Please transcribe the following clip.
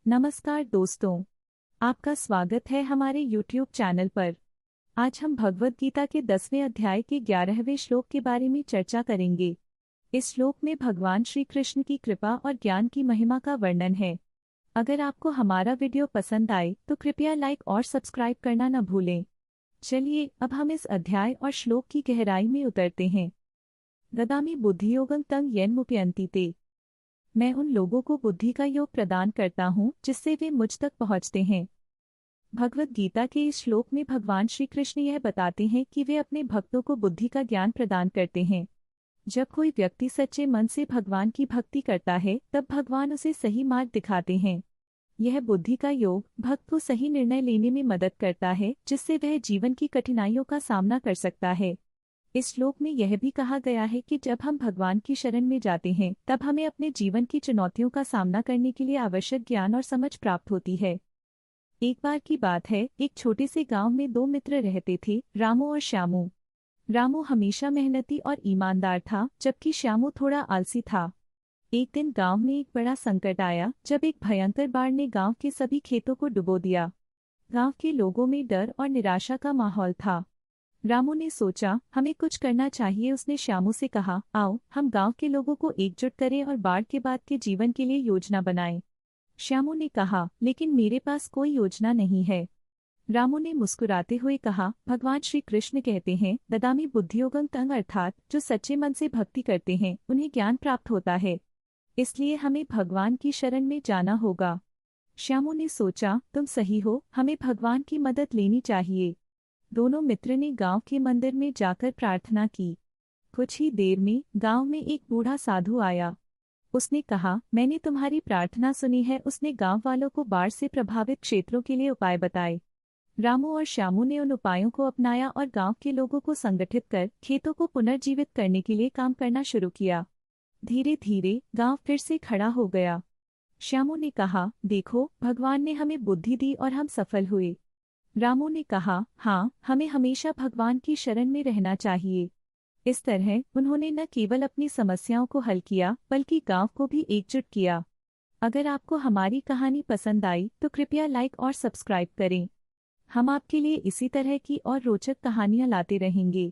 नमस्कार दोस्तों, आपका स्वागत है हमारे YouTube चैनल पर। आज हम भगवद गीता के 10वें अध्याय के 11वें श्लोक के बारे में चर्चा करेंगे। इस श्लोक में भगवान श्री कृष्ण की कृपा और ज्ञान की महिमा का वर्णन है। अगर आपको हमारा वीडियो पसंद आए तो कृपया लाइक और सब्सक्राइब करना न भूलें। चलिए अब हम इस अध्याय और श्लोक की गहराई में उतरते हैं। ददामि बुद्धियोगं तं येन मुपयन्ति ते। मैं उन लोगों को बुद्धि का योग प्रदान करता हूँ जिससे वे मुझ तक पहुँचते हैं। भगवद गीता के इस श्लोक में भगवान श्री कृष्ण यह बताते हैं कि वे अपने भक्तों को बुद्धि का ज्ञान प्रदान करते हैं। जब कोई व्यक्ति सच्चे मन से भगवान की भक्ति करता है तब भगवान उसे सही मार्ग दिखाते हैं। यह बुद्धि का योग भक्त को सही निर्णय लेने में मदद करता है, जिससे वह जीवन की कठिनाइयों का सामना कर सकता है। इस श्लोक में यह भी कहा गया है कि जब हम भगवान की शरण में जाते हैं तब हमें अपने जीवन की चुनौतियों का सामना करने के लिए आवश्यक ज्ञान और समझ प्राप्त होती है। एक बार की बात है, एक छोटे से गांव में दो मित्र रहते थे, रामू और श्यामू। रामू हमेशा मेहनती और ईमानदार था, जबकि श्यामू थोड़ा आलसी था। एक दिन गांव में एक बड़ा संकट आया जब एक भयंकर बाढ़ ने गांव के सभी खेतों को डुबो दिया। गांव के लोगों में डर और निराशा का माहौल था। रामू ने सोचा, हमें कुछ करना चाहिए। उसने श्यामू से कहा, आओ हम गांव के लोगों को एकजुट करें और बाढ़ के बाद के जीवन के लिए योजना बनाएं। श्यामू ने कहा, लेकिन मेरे पास कोई योजना नहीं है। रामू ने मुस्कुराते हुए कहा, भगवान श्री कृष्ण कहते हैं, ददामि बुद्धियोगं तं, अर्थात जो सच्चे मन से भक्ति करते हैं उन्हें ज्ञान प्राप्त होता है। इसलिए हमें भगवान की शरण में जाना होगा। श्यामू ने सोचा, तुम सही हो, हमें भगवान की मदद लेनी चाहिए। दोनों मित्र ने गांव के मंदिर में जाकर प्रार्थना की। कुछ ही देर में गांव में एक बूढ़ा साधु आया। उसने कहा, मैंने तुम्हारी प्रार्थना सुनी है। उसने गांव वालों को बाढ़ से प्रभावित क्षेत्रों के लिए उपाय बताए। रामू और श्यामू ने उन उपायों को अपनाया और गांव के लोगों को संगठित कर खेतों को पुनर्जीवित करने के लिए काम करना शुरू किया। धीरे धीरे गांव फिर से खड़ा हो गया। श्यामू ने कहा, देखो, भगवान ने हमें बुद्धि दी और हम सफल हुए। रामू ने कहा, हाँ, हमें हमेशा भगवान की शरण में रहना चाहिए। इस तरह उन्होंने न केवल अपनी समस्याओं को हल किया बल्कि गांव को भी एकजुट किया। अगर आपको हमारी कहानी पसंद आई तो कृपया लाइक और सब्सक्राइब करें। हम आपके लिए इसी तरह की और रोचक कहानियां लाते रहेंगे।